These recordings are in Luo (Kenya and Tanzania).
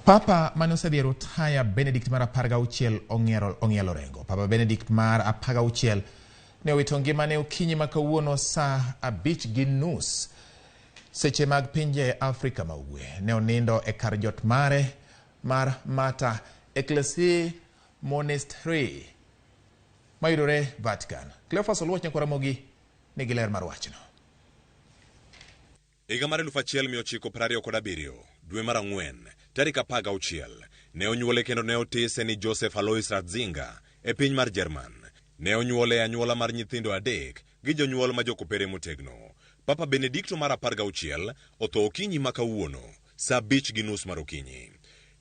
Papa mane osedhi rutaya Benedict mar 16 ong'ielo orengo. Papa Benedict mar 16 ne owito ngimane okinyi ma kawuono saa 5:30 seche mag pinje Afrika ma ugwe. Ne onindo e kar jot mare mar Mater Ecclesiae Monastery mayudore Vatican. Cleophas Oluoch nyakwa Ramogi nigi ler mar wachno. Higa mar 1927 dwe mar Ang'wen tarik 16 ne onyuole kendo ne otise ni Joseph Alois Ratzinger e piny mar Jerman. Ne onyuole e anyuola mar nyithindo 3 gi jonyuol ma jokopere motegno. Papa Benedicto mar 16 otho okinyi ma kawuono saa 5:30 mar okinyi.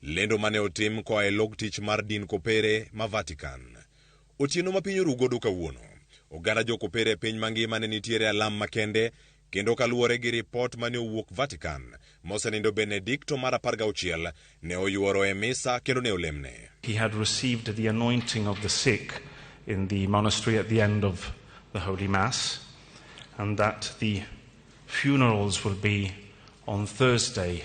Lendo mane otim koa e log tich mar din kopere ma Vatican. Otieno ma piny orugodo kawuono. Oganda jokopere e piny mangima ne nitiere alam makende kendo kaluwore gi ripot mane owuok Vatican, mosenindo Benedicto mar 16 ne oyuoro e misa kendo ne olemne. He had received the anointing of the sick in the monastery at the end of the Holy Mass, and that the funerals will be on Thursday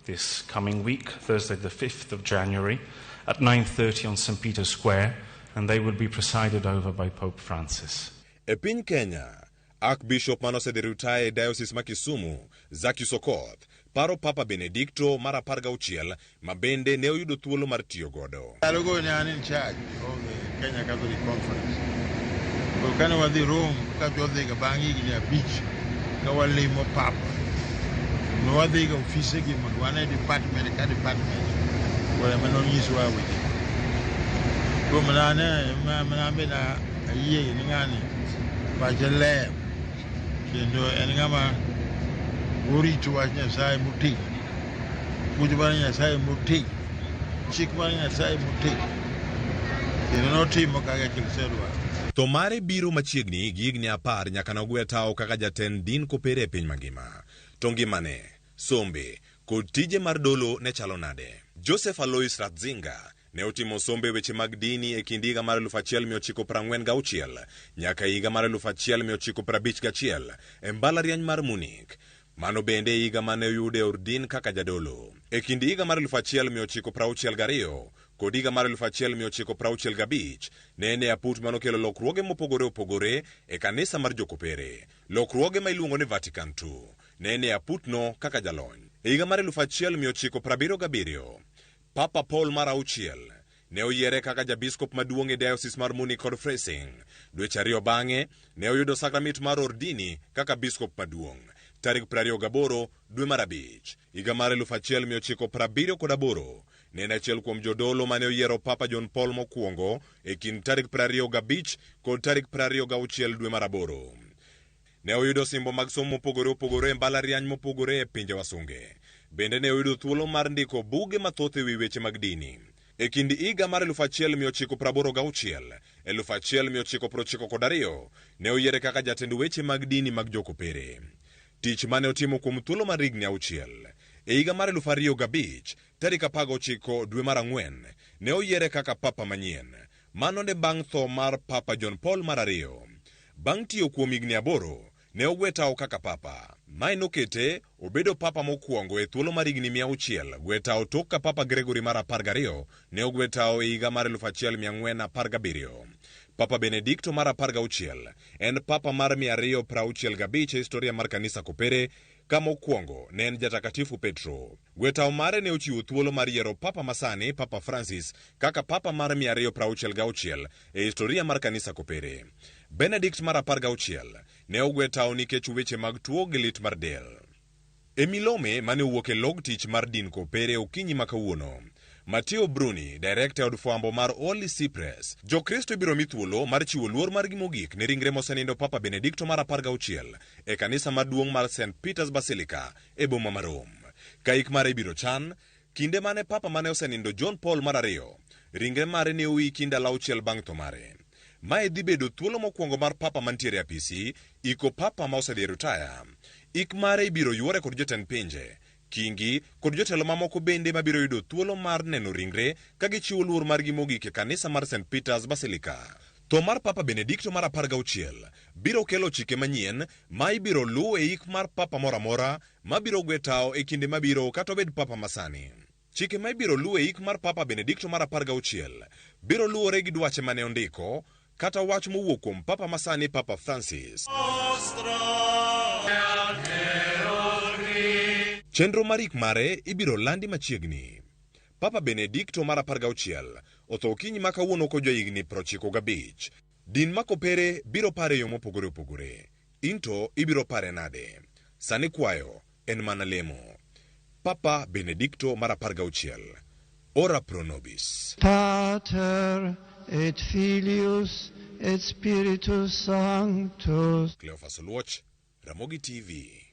this coming week, Thursday the 5th of January, at 9:30 on St. Peter's Square, and they will be presided over by Pope Francis. E piny Kenya, Archbishop manosedhi rutaya e Diocese ma Kisumu, Zacchaeus Okoth, paro Papa Benedicto mar 16 ma bende ne oyudo thuolo mar tiyo godo. Alogo ne an in charge of the Kenya Catholic Conference. Kane wadhi Rome, ka wadhi ga bang' higni 5 ka walimo Papa. Ne wadhi ga ofise gi mondo wane department ka department wala manonyiswa weche. Kuom nane manabe na ayie ni ng'ani pache kendo en ng'ama orito wach Nyasaye motegno, puonj mar Nyasaye motegno, chik mar Nyasaye motegno, kendo notimo kaka Kristo dwaro. To mare biro machiegni gi higni 10 nyaka nogwe tao kaka jatend din kopere e piny mangima. To ngimane, sombe kod tije mar dolo ne chalo nade. Joseph Alois Ratzinger ne otimo sombe weche mag dini e kind higa mar 1946 nyaka higa mar 1951 e mbalariany mar Munich. Mano bende higa mane oyude ordin kaka jadolo. E kind higa mar 1962 kod higa mar 1965 ne ene aput manokelo lokruoge mopogore opogore e kanisa mar jokopere. Lokruoge ma iluongo ni Vatican II ne ene aputno kaka jalony. E higa mar 1977 Papa Paul mar 6 ne oyiere kaka jabiskop maduong' e Diocese mar Munich kod Freising. Dweche 2 bang'e ne oyudo sakramit mar ordini kaka biskop maduong'. Tarik 28 dwe mar 5 higa mar 1978 ne en achiel kuom jodolo mane oyiero Papa John Paul mokwongo e kind tarik 25 kod tarik 26 dwe mar 8. Ne oyudo simbo mag somo mopogore opogore e mbalariany mopogore e pinje wasunge. Bende ne oyudo thuolo mar ndiko buge mathoth e wi weche mag dini. E kind higa mar 1986 1992 ne oyiere kaka jatend weche mag dini mag jokopere. Tich mane otimo kuom thuolo mar higni 6. E higa mar 2005 tarik 19 dwe mar Ang'wen ne oyiere kaka papa manyien. Mano ne bang' tho mar Papa John Paul mar 2. Bang' tiyo kuom higni 8 ne ogwe tao kaka papa. Mae nokete obedo papa mokwongo e thuolo mar higni 600 gwe tao tok ka Papa Gregory mar 12 ne ogwe tao e higa mar 1417. Papa Benedicto mar 16 en papa mar 265 e historia mar kanisa kopere, ka mokwongo ne en jatakatifu Petro. Gwe tao mare ne ochiwo thuolo mar yiero papa masani Papa Francis kaka papa mar 266 e historia mar kanisa kopere. Benedict mar 16 ne ogwe tao nikech weche mag tuo gi lit mar del. E milome mane owuok e log tich mar din kopere okinyi ma kawuono, Matteo Bruni, director od fwambo mar Holy Cypress, jokristo ibiro mi thuolo mar chiwo luor mar gimogik ne ringre mosenindo Papa Benedicto mar 16 e kanisa maduong' mar St. Peter's Basilica e boma mar Rome. Kaik mare ibiro chan kinde mane papa mane osenindo John Paul mar 2 ringre mare ne oiki ndalo 6 bang' tho mare. Mae dhi bedo thuolo mokwongo mar papa mantiere apisi iko papa ma osedhi rutaya. Ik mare ibiro yuore kod jotend pinje, kingi kod jotelo mamoko bende mabiro yudo thuolo mar neno ringre ka gichiwo luor margi mogik e kanisa mar St. Peter's Basilica. Tho mar Papa Benedicto mar 16 biro kelo chike manyien ma ibiro luw e ik mar papa mora mora mabiro gwe tao e kinde mabiro kata obed papa masani. Chike ma ibiro luw e yik mar Papa Benedikto mar 16 biro luwore gi dwache mane ondiko kata wach mowuok kuom Papa masani Papa Francis. Chenro mar yik mare ibiro landi machiegni. Papa Benedikto mar 16 otho kiny ma kawuono ko johigni 95. Din makopere biro pare yo mopogore opogore. Into ibiro pare nade? Sani kwayo en mana lemo. Papa Benedikto mar 16. Ora pro nobis. Pater et Filius et Spiritus Sanctus. Cleophas Luoch, Ramogi TV.